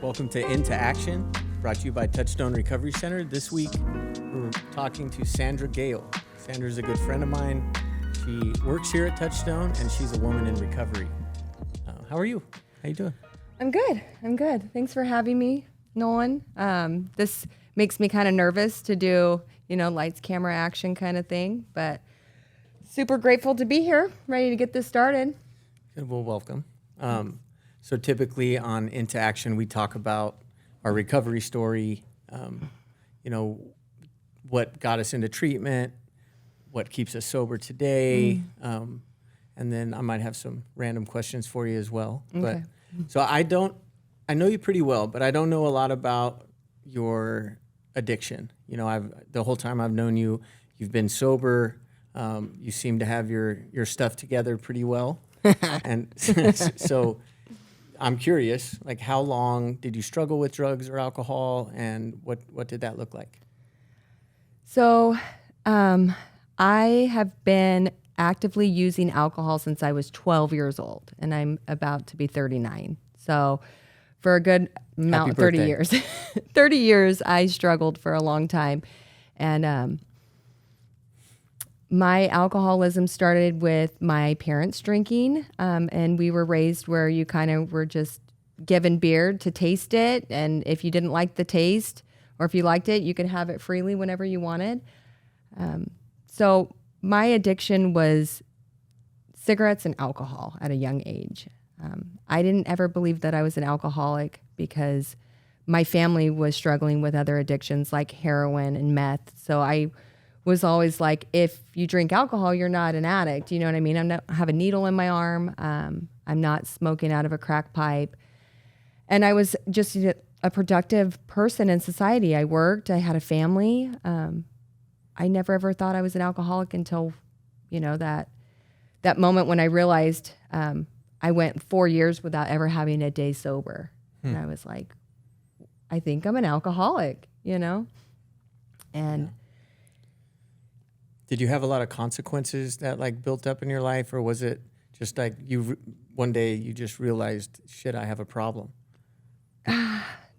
Welcome to Into Action, brought to you by Touchstone Recovery Center. This week, we're talking to Sandra Gale. Sandra's a good friend of mine. She works here at Touchstone, and she's a woman in recovery. How are you? How you doing? I'm good. Thanks for having me, Nolan. This makes me kind of nervous to do, lights, camera, action kind of thing, but super grateful to be here, ready to get this started. Good, well, welcome. So typically on Into Action, we talk about our recovery story, what got us into treatment, what keeps us sober today, and then I might have some random questions for you as well. Okay. But so I know you pretty well, but I don't know a lot about your addiction. The whole time I've known you, you've been sober. You seem to have your stuff together pretty well. And so I'm curious, like, how long did you struggle with drugs or alcohol, and what did that look like? So I have been actively using alcohol since I was 12 years old, and I'm about to be 39. So for a good amount, 30 years. 30 years, I struggled for a long time. And my alcoholism started with my parents drinking, and we were raised where you kind of were just given beer to taste it, and if you didn't like the taste, or if you liked it, you could have it freely whenever you wanted. So my addiction was cigarettes and alcohol at a young age. I didn't ever believe that I was an alcoholic because my family was struggling with other addictions like heroin and meth. So I was always like, if you drink alcohol, you're not an addict. You know what I mean? I don't have a needle in my arm. I'm not smoking out of a crack pipe. And I was just a productive person in society. I worked. I had a family. I never ever thought I was an alcoholic until, that moment when I realized I went 4 years without ever having a day sober. And I was like, I think I'm an alcoholic, And Did you have a lot of consequences that built up in your life, or was it just like one day you just realized, shit, I have a problem?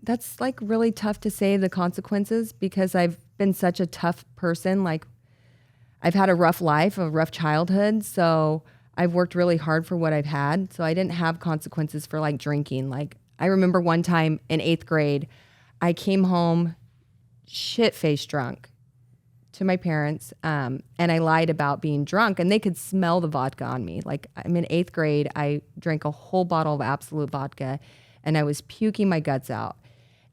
That's really tough to say, the consequences, because I've been such a tough person. I've had a rough life, a rough childhood. So I've worked really hard for what I've had. So I didn't have consequences for drinking. I remember one time in 8th grade, I came home shit-faced drunk to my parents, and I lied about being drunk, and they could smell the vodka on me. I'm in 8th grade, I drank a whole bottle of Absolute vodka, and I was puking my guts out.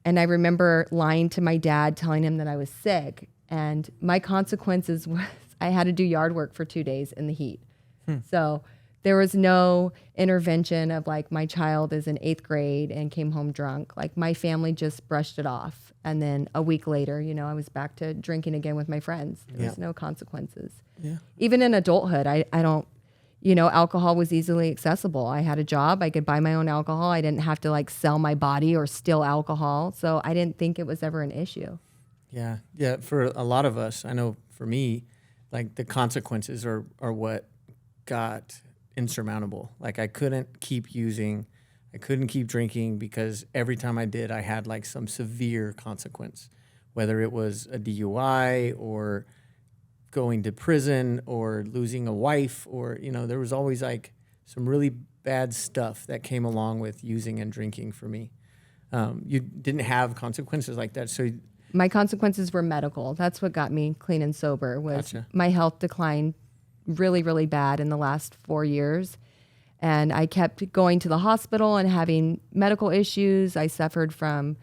And I remember lying to my dad, telling him that I was sick, and my consequences was I had to do yard work for 2 days in the heat. So there was no intervention of my child is in 8th grade and came home drunk. My family just brushed it off. And then a week later, I was back to drinking again with my friends. There was no consequences. Yeah. Even in adulthood, I don't, alcohol was easily accessible. I had a job. I could buy my own alcohol. I didn't have to sell my body or steal alcohol. So I didn't think it was ever an issue. Yeah. Yeah. For a lot of us, I know for me, the consequences are what got insurmountable. I couldn't keep using, I couldn't keep drinking, because every time I did, I had some severe consequence, whether it was a DUI or going to prison or losing a wife, or, there was always some really bad stuff that came along with using and drinking for me. You didn't have consequences like that. So my consequences were medical. That's what got me clean and sober, was my health declined really, really bad in the last 4 years. And I kept going to the hospital and having medical issues. I suffered from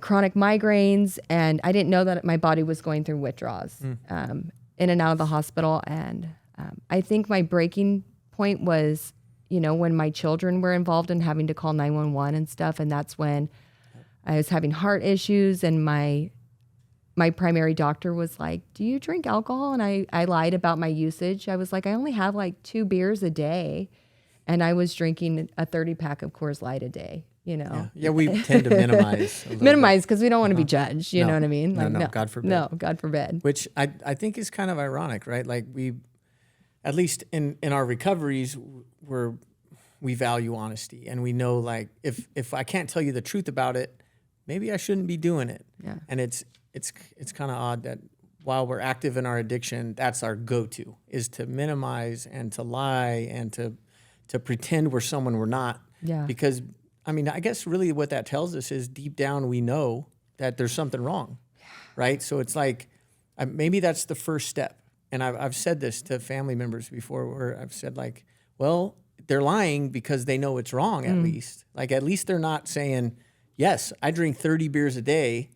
chronic migraines, and I didn't know that my body was going through withdrawals in and out of the hospital. And I think my breaking point was, when my children were involved in having to call 911 and stuff. And that's when I was having heart issues, and my primary doctor was like, do you drink alcohol? And I lied about my usage. I was like, I only have 2 beers a day. And I was drinking a 30-pack of Coors Light a day, Yeah, we tend to minimize. Minimize, because we don't want to be judged, you know what I mean? No, God forbid. No, God forbid. Which I think is kind of ironic, right? We, at least in our recoveries, we're we value honesty, and we know like if I can't tell you the truth about it, maybe I shouldn't be doing it. Yeah. And it's kind of odd that while we're active in our addiction, that's our go-to, is to minimize and to lie and to pretend we're someone we're not. Yeah. Because I mean, I guess really what that tells us is deep down we know that there's something wrong, right? So it's like maybe that's the first step. And I've said this to family members before, where I've said like, well, they're lying because they know it's wrong. At least, like at least they're not saying, yes, I drink 30 beers a day.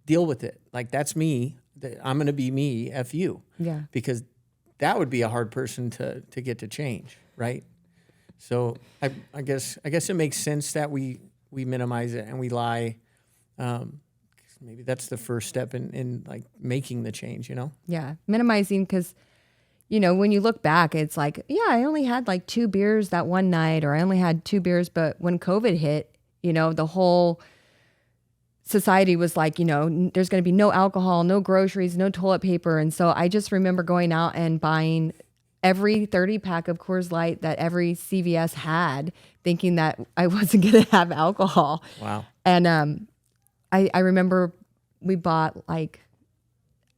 Deal with it. Like that's me. I'm going to be me. F you. Yeah. Because that would be a hard person to get to change, right? So I guess it makes sense that we minimize it and we lie. Maybe that's the first step in like making the change, you know? Yeah. Minimizing, because, you know, when you look back, it's like, yeah, I only had like 2 beers that one night, or I only had 2 beers. But when COVID hit, you know, the whole society was like, you know, there's going to be no alcohol, no groceries, no toilet paper. And so I just remember going out and buying every 30 pack of Coors Light that every CVS had, thinking that I wasn't going to have alcohol. Wow. And I remember we bought like,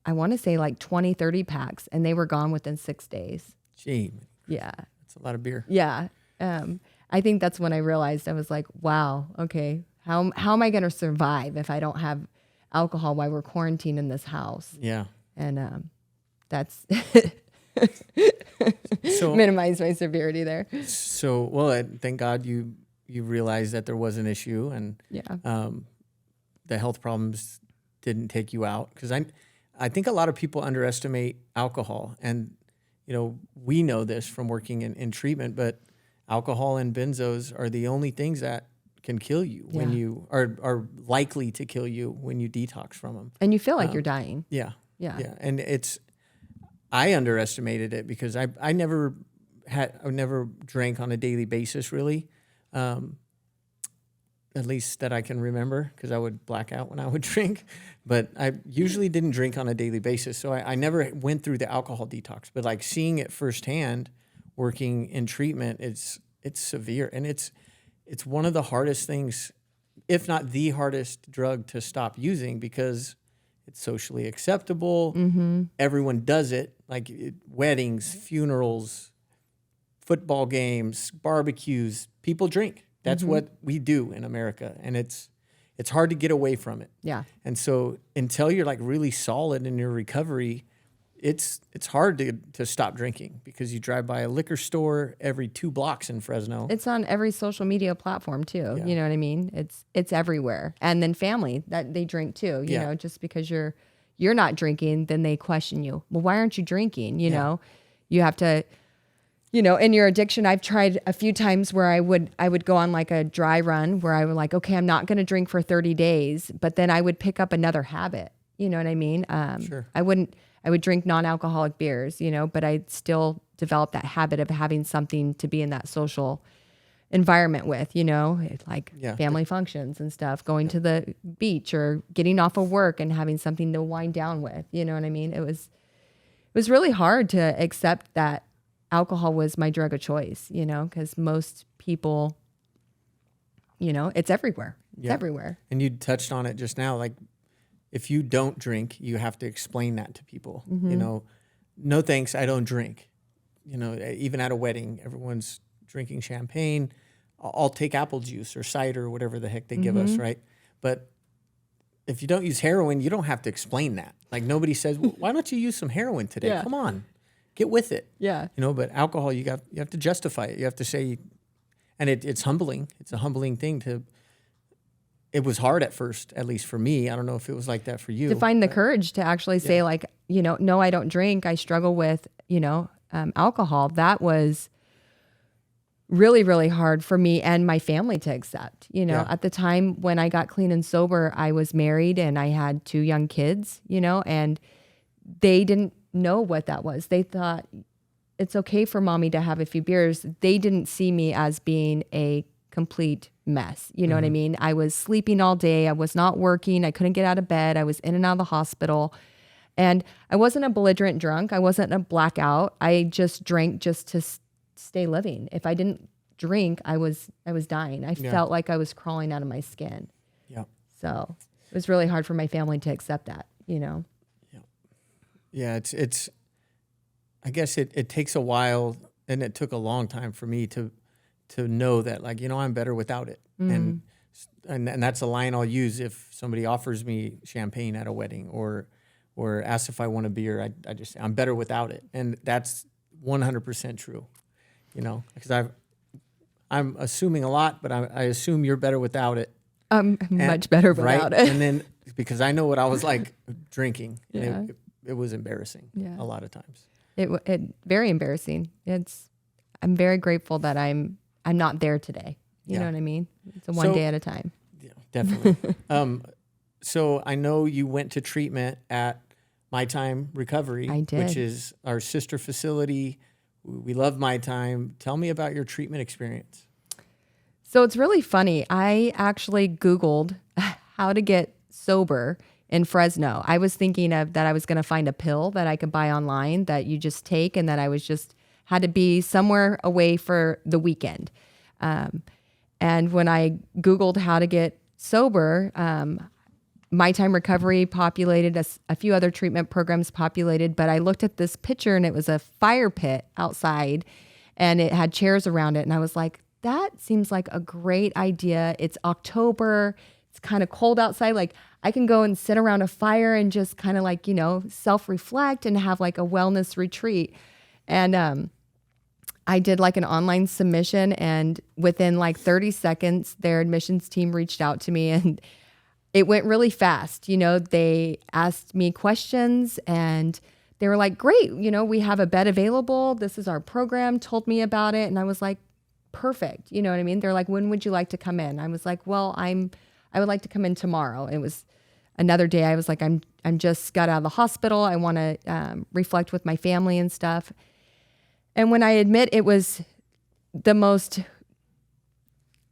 I want to say like 20, 30 packs, and they were gone within 6 days. Gee. Yeah. That's a lot of beer. Yeah. I think that's when I realized, I was like, wow, okay, how am I going to survive if I don't have alcohol while we're quarantined in this house? Yeah. And that's So minimize my severity there. So, well, thank God you realized that there was an issue, and Yeah. the health problems didn't take you out. Because I think a lot of people underestimate alcohol, and you know, we know this from working in treatment, but alcohol and benzos are the only things that can kill you when you are likely to kill you when you detox from them. And you feel like you're dying. Yeah. Yeah. Yeah. And I underestimated it because I never drank on a daily basis, really. At least that I can remember, because I would black out when I would drink. But I usually didn't drink on a daily basis. So I never went through the alcohol detox. But like seeing it firsthand, working in treatment, it's severe. And it's one of the hardest things, if not the hardest drug to stop using, because it's socially acceptable. Mm-hmm. Everyone does it, like weddings, funerals, football games, barbecues. People drink. That's what we do in America, and it's hard to get away from it. Yeah. And so until you're like really solid in your recovery, it's hard to stop drinking, because you drive by a liquor store every 2 blocks in Fresno. It's on every social media platform too. Yeah. You know what I mean? It's everywhere. And then family, that they drink too. You know, just because you're not drinking, then they question you. Well, why aren't you drinking? You know, you have to, you know, in your addiction, I've tried a few times where I would go on like a dry run where I would like, okay, I'm not going to drink for 30 days, but then I would pick up another habit. You know what I mean? Sure. I would drink non-alcoholic beers, you know, but I'd still develop that habit of having something to be in that social environment with, you know, like family functions and stuff, going to the beach or getting off of work and having something to wind down with, you know what I mean? It was really hard to accept that alcohol was my drug of choice, you know, because most people, you know, it's everywhere. It's everywhere. And you touched on it just now, like if you don't drink, you have to explain that to people. Mm-hmm. You know, no thanks, I don't drink. You know, even at a wedding, everyone's drinking champagne. I'll take apple juice or cider or whatever the heck they give us, right? But if you don't use heroin, you don't have to explain that. Like nobody says, well, why don't you use some heroin today? Yeah. Come on, get with it. Yeah. You know, but alcohol, you have to justify it. You have to say, and it's humbling. It's a humbling thing to. It was hard at first, at least for me. I don't know if it was like that for you. To find the courage to actually say like, you know, no, I don't drink. I struggle with, you know, alcohol. That was really, really hard for me and my family to accept. You know, at the time when I got clean and sober, I was married and I had 2 young kids, you know, and they didn't know what that was. They thought it's okay for mommy to have a few beers. They didn't see me as being a complete mess. You know what I mean? I was sleeping all day. I was not working. I couldn't get out of bed. I was in and out of the hospital. And I wasn't a belligerent drunk. I wasn't a blackout. I just drank just to stay living. If I didn't drink, I was dying. I felt like I was crawling out of my skin. Yeah. So it was really hard for my family to accept that, Yeah. Yeah. It's, I guess it takes a while, and it took a long time for me to know that, like, I'm better without it. And that's a line I'll use if somebody offers me champagne at a wedding or asks if I want a beer. I just say I'm better without it. And that's 100% true, because I'm assuming a lot, but I assume you're better without it. I'm much better without it. And then because I know what I was like drinking, and it was embarrassing a lot of times. It very embarrassing. I'm very grateful that I'm not there today. You know what I mean? It's one day at a time. Yeah, definitely. So I know you went to treatment at My Time Recovery, I did. which is our sister facility. We love My Time. Tell me about your treatment experience. So it's really funny. I actually Googled how to get sober in Fresno. I was thinking that I was going to find a pill that I could buy online that you just take, and that I was just had to be somewhere away for the weekend. And when I Googled how to get sober, My Time Recovery populated, a few other treatment programs populated, but I looked at this picture and it was a fire pit outside and it had chairs around it. And I was like, that seems like a great idea. It's October. It's kind of cold outside. Like, I can go and sit around a fire and just kind of like, self-reflect and have like a wellness retreat. And I did like an online submission, and within like 30 seconds, their admissions team reached out to me, and it went really fast. They asked me questions and they were like, great, we have a bed available. This is our program, told me about it. And I was like, perfect. You know what I mean? They're like, when would you like to come in? I was like, well, I would like to come in tomorrow. It was another day. I was like, I'm just got out of the hospital. I want to reflect with my family and stuff. And when I admit, it was the most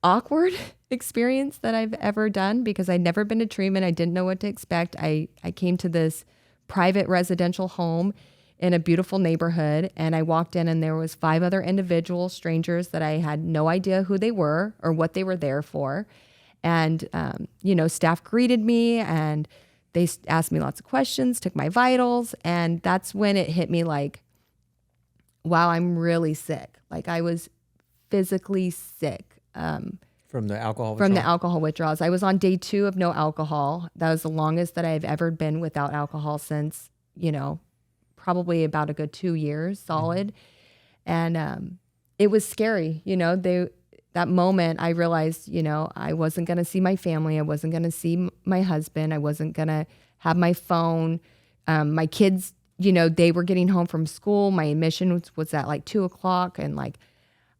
awkward experience that I've ever done, because I'd never been to treatment. I didn't know what to expect. I came to this private residential home in a beautiful neighborhood, and I walked in and there was 5 other individual strangers that I had no idea who they were or what they were there for. And, staff greeted me and they asked me lots of questions, took my vitals. And that's when it hit me like, wow, I'm really sick. Like, I was physically sick. From the alcohol withdrawal? From the alcohol withdrawals. I was on day 2 of no alcohol. That was the longest that I've ever been without alcohol since, probably about a good 2 years solid. Mm-hmm. And it was scary. That moment I realized, I wasn't going to see my family. I wasn't going to see my husband. I wasn't going to have my phone. My kids, they were getting home from school. My admission was at like 2:00. And like,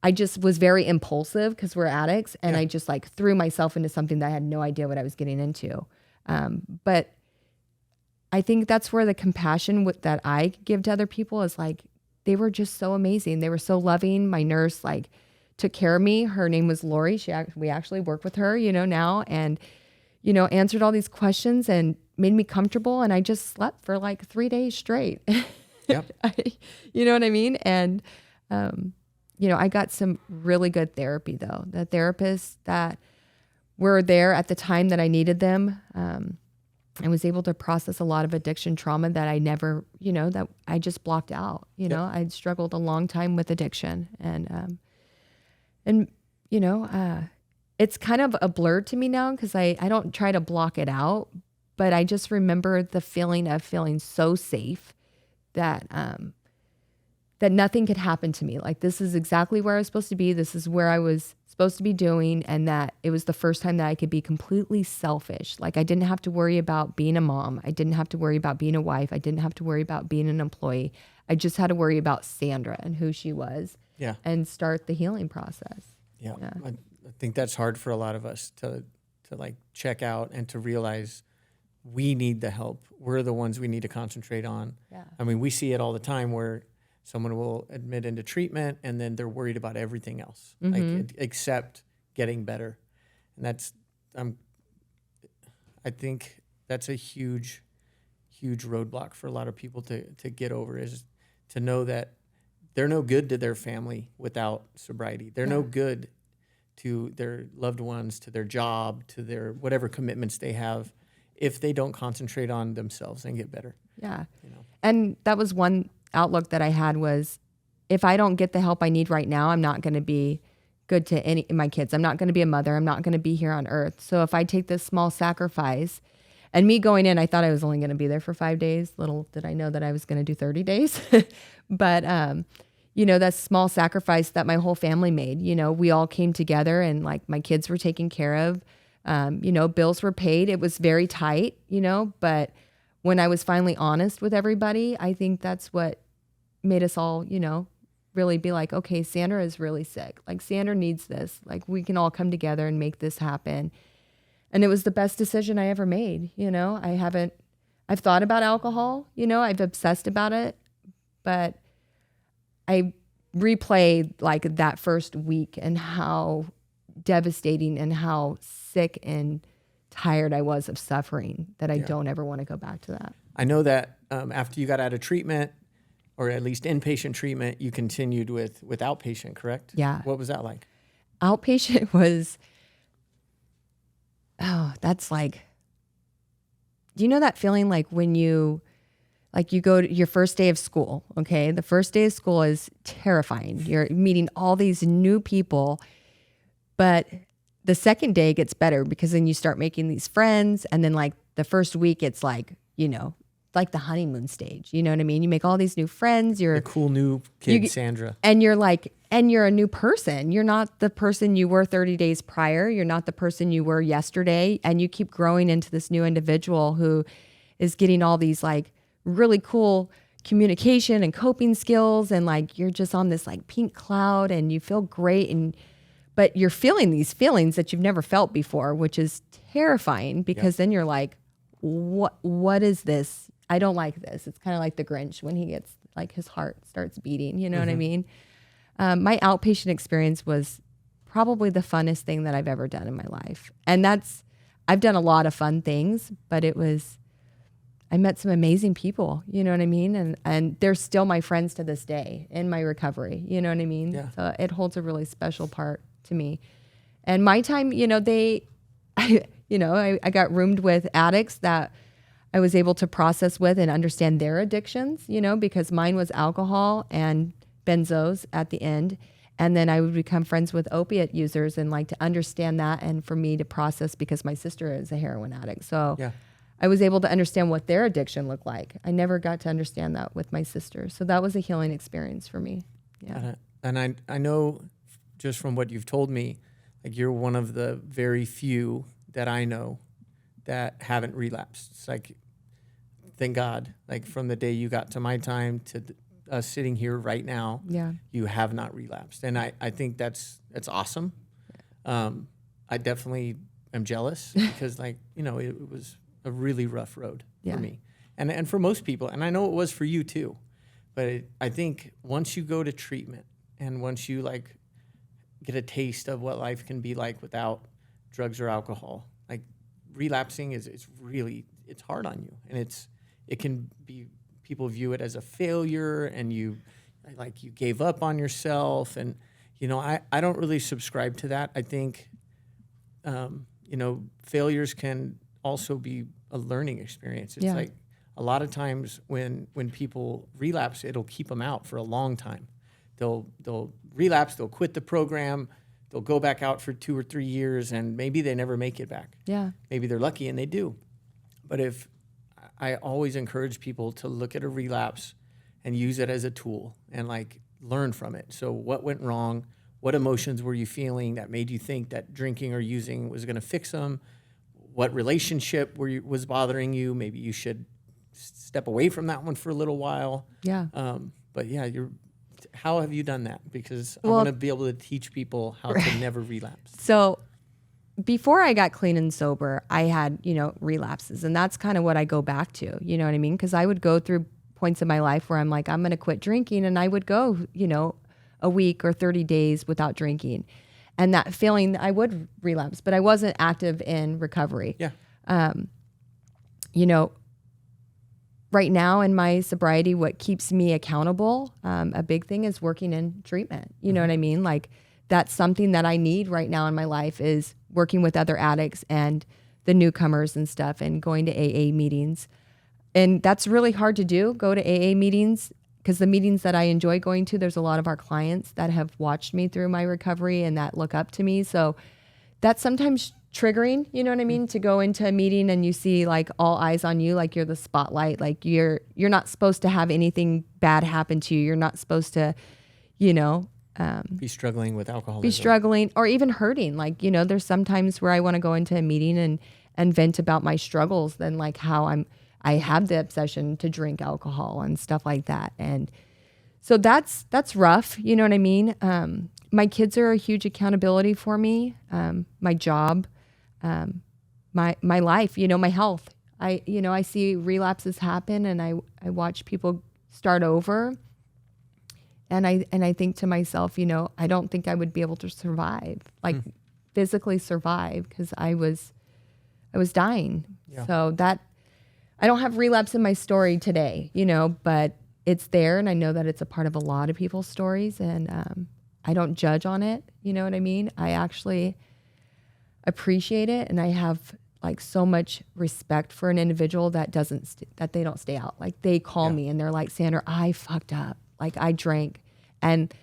I just was very impulsive because we're addicts. And I just like threw myself into something that I had no idea what I was getting into. But I think that's where the compassion that I give to other people is like, they were just so amazing. They were so loving. My nurse like took care of me. Her name was Lori. We actually work with her, now, and, answered all these questions and made me comfortable. And I just slept for like 3 days straight. Yep. You know what I mean? And, I got some really good therapy though. The therapists that were there at the time that I needed them, I was able to process a lot of addiction trauma that I never, that I just blocked out. I'd struggled a long time with addiction, and it's kind of a blur to me now because I don't try to block it out, but I just remember the feeling of feeling so safe that that nothing could happen to me. Like, this is exactly where I was supposed to be. This is where I was supposed to be doing. And that it was the first time that I could be completely selfish. Like, I didn't have to worry about being a mom. I didn't have to worry about being a wife. I didn't have to worry about being an employee. I just had to worry about Sandra and who she was. Yeah. And start the healing process. Yeah. I think that's hard for a lot of us to like check out and to realize we need the help. We're the ones we need to concentrate on. Yeah. I mean, we see it all the time where someone will admit into treatment and then they're worried about everything else, like except getting better. And that's, I think that's a huge roadblock for a lot of people to get over, is to know that they're no good to their family without sobriety. They're no good to their loved ones, to their job, to their whatever commitments they have, if they don't concentrate on themselves and get better. Yeah. And that was one outlook that I had was, if I don't get the help I need right now, I'm not going to be good to any my kids. I'm not going to be a mother. I'm not going to be here on earth. So if I take this small sacrifice, and me going in, I thought I was only going to be there for 5 days. Little did I know that I was going to do 30 days. But, that small sacrifice that my whole family made, we all came together and like my kids were taken care of. Bills were paid. It was very tight, but when I was finally honest with everybody, I think that's what made us all, really be like, okay, Sandra is really sick. Like Sandra needs this. Like we can all come together and make this happen. And it was the best decision I ever made. I've thought about alcohol, I've obsessed about it, but I replayed like that first week and how devastating and how sick and tired I was of suffering that I don't ever want to go back to that. I know that after you got out of treatment, or at least inpatient treatment, you continued with outpatient, correct? Yeah. What was that like? Outpatient was, that's like, do you know that feeling like when you go to your first day of school, okay? The first day of school is terrifying. You're meeting all these new people, but the second day gets better because then you start making these friends. And then like the first week, it's like, like the honeymoon stage, you know what I mean? You make all these new friends. You're a cool new kid, Sandra. And you're a new person. You're not the person you were 30 days prior. You're not the person you were yesterday. And you keep growing into this new individual who is getting all these like really cool communication and coping skills. And like, you're just on this like pink cloud and you feel great. But you're feeling these feelings that you've never felt before, which is terrifying because then you're like, what is this? I don't like this. It's kind of like the Grinch when he gets like his heart starts beating, you know what I mean? My outpatient experience was probably the funnest thing that I've ever done in my life. And I've done a lot of fun things, but I met some amazing people, you know what I mean? And they're still my friends to this day in my recovery, you know what I mean? Yeah. So it holds a really special part to me. And my time, I got roomed with addicts that I was able to process with and understand their addictions, because mine was alcohol and benzos at the end. And then I would become friends with opiate users and like to understand that and for me to process because my sister is a heroin addict. So I was able to understand what their addiction looked like. I never got to understand that with my sister. So that was a healing experience for me. Yeah. And I know just from what you've told me, like you're one of the very few that I know that haven't relapsed. It's like, thank God, like from the day you got to my time to us sitting here right now, you have not relapsed. And I think that's awesome. I definitely am jealous because it was a really rough road for me and for most people. And I know it was for you too, but I think once you go to treatment and once you like get a taste of what life can be like without drugs or alcohol, like relapsing it's hard on you. And it can be, people view it as a failure and you gave up on yourself. And, I don't really subscribe to that. I think, failures can also be a learning experience. It's like a lot of times when people relapse, it'll keep them out for a long time. They'll relapse, they'll quit the program, they'll go back out for 2 or 3 years, and maybe they never make it back. Yeah. Maybe they're lucky and they do. But I always encourage people to look at a relapse and use it as a tool and like learn from it. So what went wrong? What emotions were you feeling that made you think that drinking or using was going to fix them? What relationship was bothering you? Maybe you should step away from that one for a little while. Yeah. But yeah, how have you done that? Because I want to be able to teach people how to never relapse. So before I got clean and sober, I had, relapses. And that's kind of what I go back to, you know what I mean? Because I would go through points in my life where I'm like, I'm going to quit drinking. And I would go, a week or 30 days without drinking. And that feeling, I would relapse, but I wasn't active in recovery. Yeah. right now in my sobriety, what keeps me accountable, a big thing is working in treatment. You know what I mean? Like that's something that I need right now in my life is working with other addicts and the newcomers and stuff and going to AA meetings. And that's really hard to do, go to AA meetings, because the meetings that I enjoy going to, there's a lot of our clients that have watched me through my recovery and that look up to me. So that's sometimes triggering, you know what I mean? To go into a meeting and you see like all eyes on you, like you're the spotlight, like you're not supposed to have anything bad happen to you. You're not supposed to, be struggling with alcoholism. Be struggling or even hurting. Like, there's sometimes where I want to go into a meeting and vent about my struggles than like how I have the obsession to drink alcohol and stuff like that. And so that's rough. You know what I mean? My kids are a huge accountability for me. My job, my life, my health. I see relapses happen and I watch people start over. And I think to myself, I don't think I would be able to survive, like physically survive, because I was dying. Yeah. So that I don't have relapse in my story today, but it's there, and I know that it's a part of a lot of people's stories, and I don't judge on it. You know what I mean? I actually appreciate it, and I have like so much respect for an individual that that they don't stay out. Like they call me and they're like, Sandra, I fucked up. Like I drank. And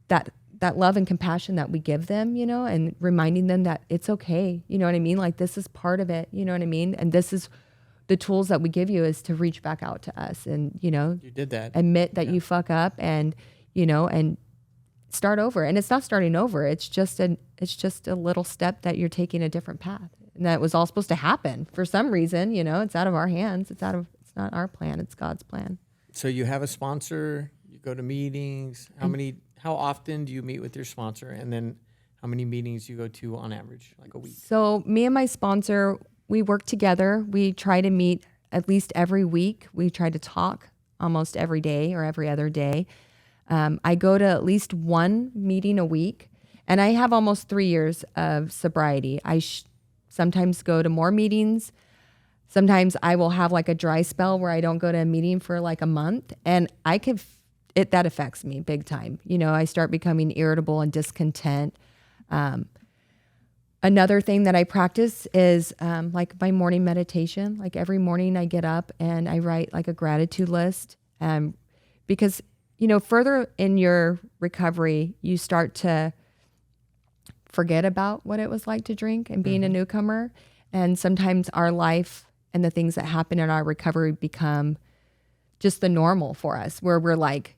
that love and compassion that we give them, and reminding them that it's okay. You know what I mean? Like this is part of it. You know what I mean? And this is the tools that we give you is to reach back out to us and, you did that. Admit that you fuck up and, and start over. And it's not starting over. It's just a little step that you're taking a different path. And that was all supposed to happen for some reason, it's out of our hands. It's not our plan. It's God's plan. So you have a sponsor, you go to meetings. How often do you meet with your sponsor? And then how many meetings do you go to on average, like a week? So me and my sponsor, we work together. We try to meet at least every week. We try to talk almost every day or every other day. I go to at least one meeting a week, and I have almost 3 years of sobriety. I sometimes go to more meetings. Sometimes I will have like a dry spell where I don't go to a meeting for like a month, and that affects me big time. I start becoming irritable and discontent. Another thing that I practice is like my morning meditation. Like every morning I get up and I write like a gratitude list, because further in your recovery, you start to forget about what it was like to drink and being a newcomer. And sometimes our life and the things that happen in our recovery become just the normal for us, where we're like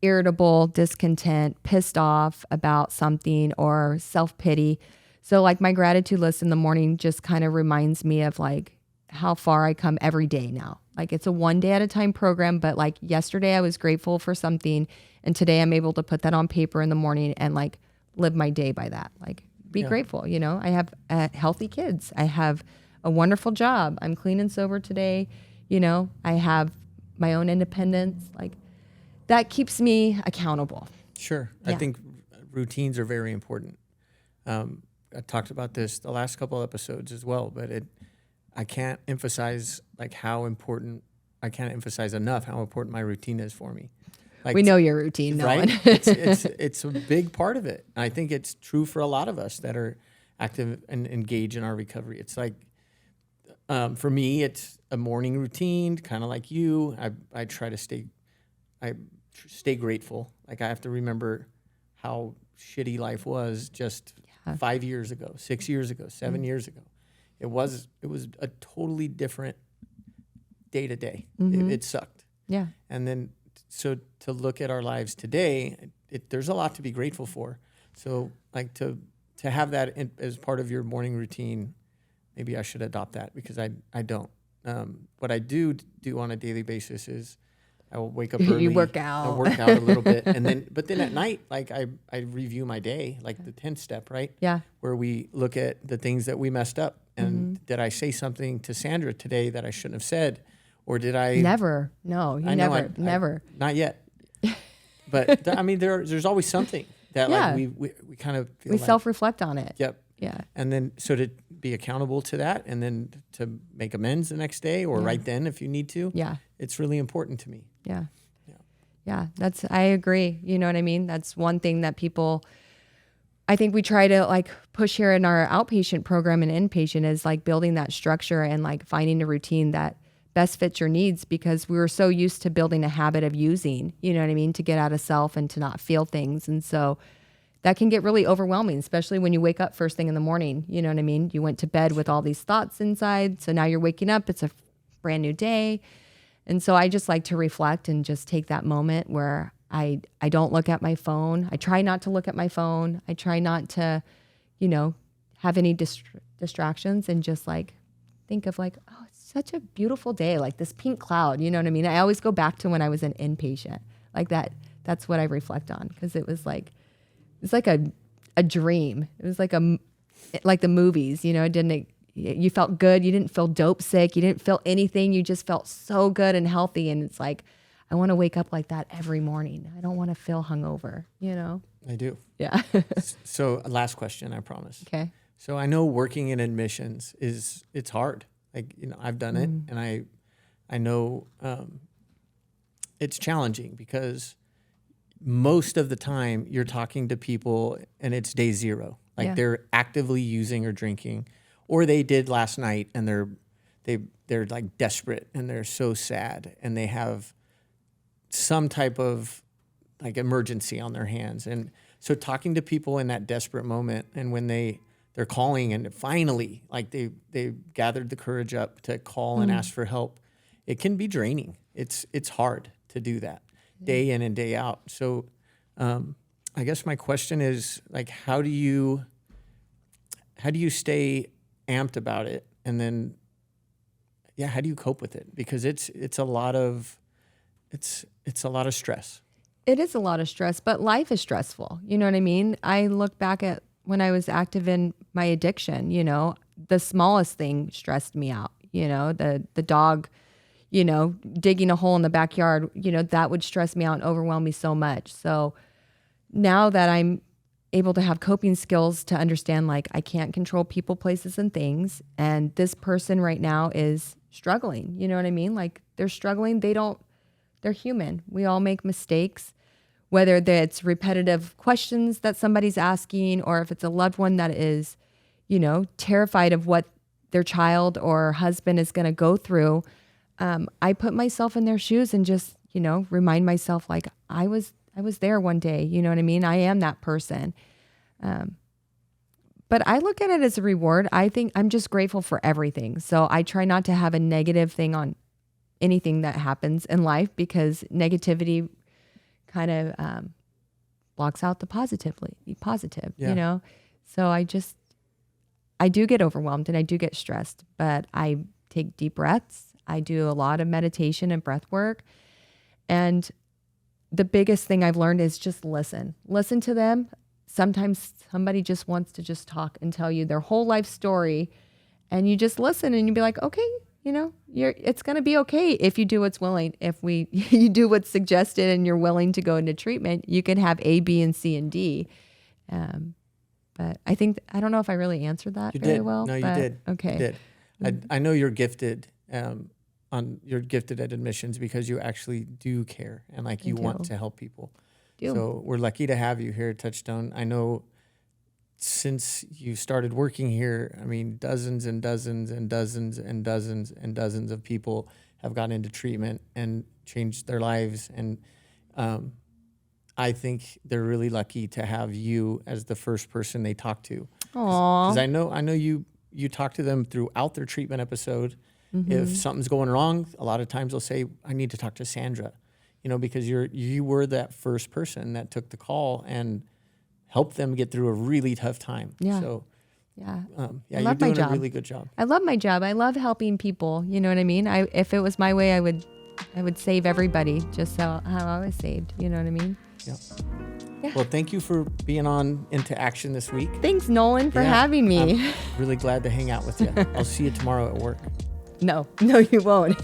irritable, discontent, pissed off about something, or self-pity. So like my gratitude list in the morning just kind of reminds me of like how far I come every day now. Like it's a one day at a time program, but like yesterday I was grateful for something, and today I'm able to put that on paper in the morning and like live my day by that. Like be grateful. I have healthy kids. I have a wonderful job. I'm clean and sober today. I have my own independence. Like that keeps me accountable. Sure. Yeah. I think routines are very important. I talked about this the last couple of episodes as well, but I can't emphasize enough how important my routine is for me. Like, we know your routine, right? It's a big part of it. I think it's true for a lot of us that are active and engaged in our recovery. It's like, for me, it's a morning routine, kind of like you. I try to stay grateful. Like I have to remember how shitty life was just 5 years ago, 6 years ago, 7 years ago. It was a totally different day to day. It sucked. Yeah. And then so to look at our lives today, there's a lot to be grateful for. So like to have that as part of your morning routine, maybe I should adopt that, because I don't. What I do on a daily basis is I will wake up early. You work out. I work out a little bit, but then at night, like I review my day, like the 10th step, right? Yeah. Where we look at the things that we messed up, and did I say something to Sandra today that I shouldn't have said, or did I? Never. No, you never. Not yet. But I mean, there's always something that like we kind of feel we self-reflect on it. Yep. Yeah. And then so to be accountable to that, and then to make amends the next day or right then if you need to. Yeah. It's really important to me. Yeah. Yeah. I agree. You know what I mean? That's one thing that I think we try to like push here in our outpatient program and inpatient is like building that structure and like finding a routine that best fits your needs, because we were so used to building a habit of using, you know what I mean, to get out of self and to not feel things. And so that can get really overwhelming, especially when you wake up first thing in the morning. You know what I mean? You went to bed with all these thoughts inside. So now you're waking up, it's a brand new day. And so I just like to reflect and just take that moment where I don't look at my phone. I try not to look at my phone. I try not to, have any distractions, and just like think of like, oh, it's such a beautiful day, like this pink cloud. You know what I mean? I always go back to when I was an inpatient like that. That's what I reflect on, because it was like a dream. It was like the movies, it didn't. You felt good. You didn't feel dope sick. You didn't feel anything. You just felt so good and healthy. And it's like, I want to wake up like that every morning. I don't want to feel hungover, I do. Yeah. So last question, I promise. Okay. So I know working in admissions it's hard. Like, I've done it, and I know it's challenging, because most of the time you're talking to people and it's day zero. Like they're actively using or drinking, or they did last night and they're like desperate and they're so sad and they have some type of like emergency on their hands. And so talking to people in that desperate moment, and when they're calling and finally like they gathered the courage up to call and ask for help, it can be draining. It's hard to do that day in and day out. So I guess my question is like, how do you stay amped about it? And then, how do you cope with it? Because it's a lot of stress. It is a lot of stress, but life is stressful. You know what I mean? I look back at when I was active in my addiction, the smallest thing stressed me out. The dog, digging a hole in the backyard, that would stress me out and overwhelm me so much. So now that I'm able to have coping skills to understand, like, I can't control people, places, and things, and this person right now is struggling. You know what I mean? Like, they're struggling. They're human. We all make mistakes, whether it's repetitive questions that somebody's asking, or if it's a loved one that is, terrified of what their child or husband is going to go through. I put myself in their shoes and just, remind myself, like, I was there one day. You know what I mean? I am that person. But I look at it as a reward. I think I'm just grateful for everything. So I try not to have a negative thing on anything that happens in life, because negativity kind of blocks out the positive, So I do get overwhelmed and I do get stressed, but I take deep breaths. I do a lot of meditation and breath work. And the biggest thing I've learned is just listen to them. Sometimes somebody just wants to just talk and tell you their whole life story, and you just listen and you be like, okay, it's going to be okay if you do what's willing. If you do what's suggested and you're willing to go into treatment, you can have A, B, and C, and D. But I don't know if I really answered that very well. No, you did. Okay. You did. I know you're gifted. You're gifted at admissions because you actually do care and like you want to help people. So we're lucky to have you here at Touchstone. I know since you started working here, I mean, dozens and dozens and dozens and dozens and dozens of people have gotten into treatment and changed their lives. And I think they're really lucky to have you as the first person they talk to. Aww. Because I know you talk to them throughout their treatment episode. Mm-hmm. If something's going wrong, a lot of times they'll say, I need to talk to Sandra, because you were that first person that took the call and helped them get through a really tough time. Yeah. So, you're doing a really good job. I love my job. I love helping people. You know what I mean? If it was my way, I would save everybody, just how I was saved. You know what I mean? Yeah. Well, thank you for being on Into Action this week. Thanks, Nolan, for having me. I'm really glad to hang out with you. I'll see you tomorrow at work. No, you won't.